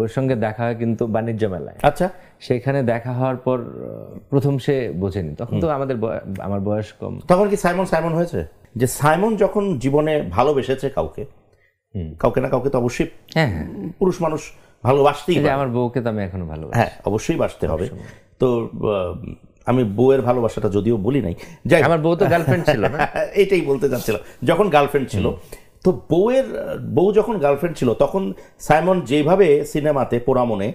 বউয়ের সঙ্গে দেখা হয় কিন্তু বাণিজ্য মেলায়। আচ্ছা, সেখানে দেখা হওয়ার পর প্রথম সে বোঝেনি, তখন তো আমার বয়স কম। তখন কি সাইমন সাইমন হয়েছে? যে সাইমন যখন জীবনে ভালোবেসেছে কাউকে, কাউকে না কাউকে তো অবশ্যই, হ্যাঁ হ্যাঁ, পুরুষ মানুষ ভালোবাসতেই পারে। আমার বউকে তো আমি এখনো ভালোবাসি। হ্যাঁ, অবশ্যই বাসতে হবে। তো আমি বউয়ের ভালোবাসাটা যদিও বলি নাই, যাই আমার বউ তো গার্লফ্রেন্ড ছিল না। এটাই বলতে চাচ্ছিলাম, যখন গার্লফ্রেন্ড ছিল। তো বউ যখন গার্লফ্রেন্ড ছিল তখন সাইমন যেভাবে সিনেমাতে পোড়ামনে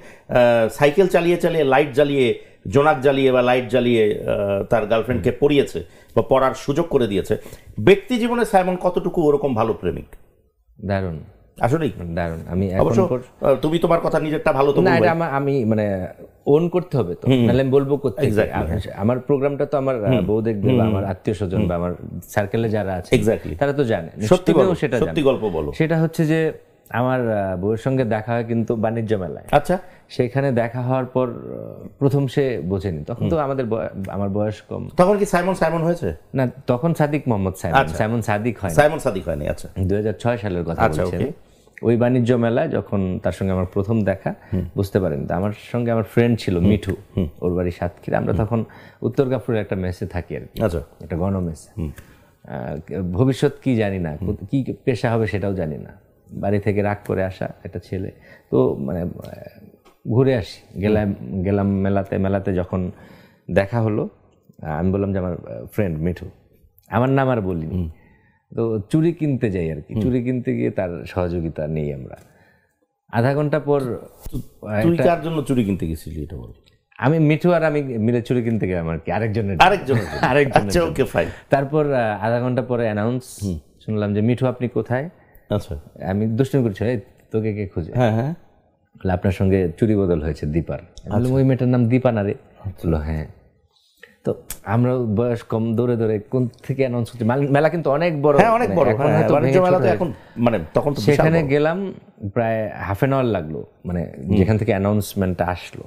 সাইকেল চালিয়ে চালিয়ে লাইট জ্বালিয়ে, জোনাক জ্বালিয়ে বা লাইট জ্বালিয়ে তার গার্লফ্রেন্ডকে পড়িয়েছে বা পড়ার সুযোগ করে দিয়েছে, ব্যক্তি জীবনে সাইমন কতটুকু ওরকম ভালো প্রেমিক? দারুণ, আসলেই দারুণ। আমি অবশ্য তুমি তোমার কথা নিজেরটা ভালো তো না, এটা আমি মানে ওন করতে হবে তো, নাহলে আমি বলবো কোথায়। আমার প্রোগ্রামটা তো আমার বউ দেখবে বা আমার আত্মীয় স্বজন বা আমার সার্কেলে যারা আছে তারা তো জানে। সত্যি বলো, সেটা সত্যি গল্প বলো। সেটা হচ্ছে যে আমার বউয়ের সঙ্গে দেখা হয় কিন্তু বাণিজ্য মেলায়। আচ্ছা, সেখানে দেখা হওয়ার পর প্রথম সে বোঝেনি, তখন তো আমার বয়স কম। তখন কি সাইমন সাইমন হয়েছে? না, তখন সাদিক মোহাম্মদ সাইমন সাদিক হয়, সাইমন সাদিক হয়নি। আচ্ছা, 2006 সালের কথা বলছি আমি। ওই বাণিজ্য মেলায় যখন তার সঙ্গে আমার প্রথম দেখা, বুঝতে পারেন তো, আমার সঙ্গে আমার ফ্রেন্ড ছিল মিঠু, ওর বাড়ি সাতক্ষীরা। আমরা তখন উত্তরগাপুরের একটা মেসে থাকি আর কি, আচ্ছা, একটা গণমেসে। ভবিষ্যৎ কি জানি না, কি পেশা হবে সেটাও জানি না। বাড়ি থেকে রাগ করে আসা একটা ছেলে, তো মানে ঘুরে আসি, গেলাম মেলাতে যখন দেখা হলো, আমি বললাম যে আমার ফ্রেন্ড মিঠু, আমার নাম আর বলিনি। তো চুড়ি কিনতে যাই আর কি, চুড়ি কিনতে গিয়ে তার সহযোগিতা নেই আমরা। আধা ঘন্টা পর, তুই কার জন্য চুড়ি কিনতে গেছিলি এটা বল? আমি, মিঠু আর আমি মিলে চুড়ি কিনতে গেলাম আর কি, আরেকজনের। আচ্ছা, ওকে, ফাইন। তারপর আধা ঘন্টা পরে অ্যানাউন্স শুনলাম যে মিঠু আপনি কোথায়? আচ্ছা, আমি দুষ্টুমি করছি, তোকে কে খুঁজে? হ্যাঁ হ্যাঁ, আপনার সঙ্গে চুরি বদল হয়েছে দীপার। ওই মেয়েটার নাম দীপা না রে? বললো হ্যাঁ। তো আমরা বয়স কম, দৌড়ে দৌড়ে কোন থেকে অ্যানাউন্স করছি, মেলা কিন্তু অনেক বড়, অনেক বড়। এখন মানে তখন তো সেখানে গেলাম, প্রায় হাফ অ্যান আওয়ার লাগলো, মানে যেখান থেকে অ্যানাউন্সমেন্টটা আসলো।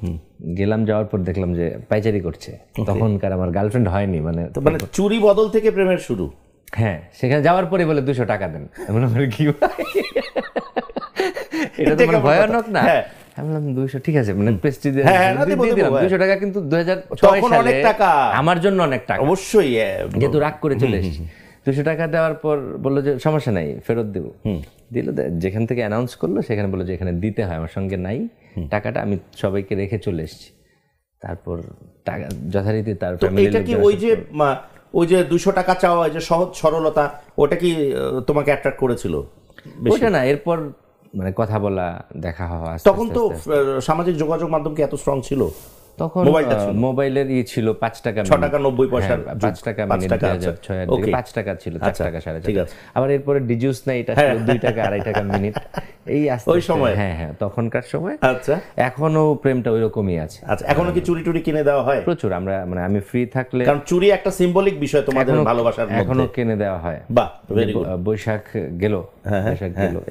গেলাম, যাওয়ার পর দেখলাম যে পাইচারি করছে। তখনকার আমার গার্লফ্রেন্ড হয়নি, মানে চুরি বদল থেকে প্রেমের শুরু। হ্যাঁ, সেখানে যাওয়ার পরে বলে 200 টাকা দেন। কি এটা তো মানে ভয়ানক না? আমি বললাম 200 ঠিক আছে, মানে প্রেস্টিজ দিয়ে দিলাম 200 টাকা, কিন্তু 2006 সালে আমার জন্য অনেক টাকা, অবশ্যই, যেহেতু রাগ করে চলে এসেছি। 200 টাকা দেওয়ার পর বললো যে সমস্যা নাই, ফেরত দেবো। দিল, যেখান থেকে অ্যানাউন্স করলো সেখানে বললো যে এখানে দিতে হয়, আমার সঙ্গে নাই টাকাটা, আমি সবাইকে রেখে চলে এসেছি। তারপর টাকা যথারীতি তার ফ্যামিলি। ওই যে 200 টাকা চাওয়া, যে সহজ সরলতা, ওটা কি তোমাকে অ্যাট্রাক্ট করেছিল? ওটা না, এরপর মানে কথা বলা, দেখা হওয়া। তখন তো সামাজিক যোগাযোগ মাধ্যম কি এত স্ট্রং ছিল? তখন মোবাইলের ছিল 5 টাকা, 6 টাকা 90 পয়সা, 5 টাকা মিনিট, 2006 এর দিকে 5 টাকা ছিল, 4 টাকা 4.5। আবার এরপরে ডিজিউস নাই, এটা ছিল 2 টাকা 2.5 টাকা মিনিট। এই ওই সময়, হ্যাঁ তখনকার সময়। আচ্ছা, এখনো প্রেমটা ওইরকমই আছে। আচ্ছা, এখনো কি চুরি টুরি কিনে দেওয়া হয়? প্রচুর। আমরা মানে আমি ফ্রি থাকলে, কারণ চুরি একটা সিম্বলিক বিষয় তোমাদের ভালোবাসার মধ্যে, এখনো কিনে দেওয়া হয়। বাহ, ভেরি গুড। বৈশাখ গেল,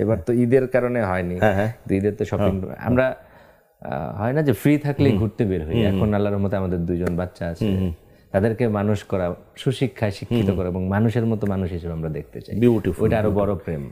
এবার তো ঈদের কারণে হয়নি, ঈদের তো শপিং আমরা হয় না যে ফ্রি থাকলেই ঘুরতে বের হই। এখন আল্লাহর রহমতে আমাদের 2জন বাচ্চা আছে, তাদেরকে মানুষ করা, সুশিক্ষায় শিক্ষিত করা এবং মানুষের মতো মানুষ হিসেবে আমরা দেখতে চাই। বিউটিফুল, ওইটা আরো বড় প্রেম।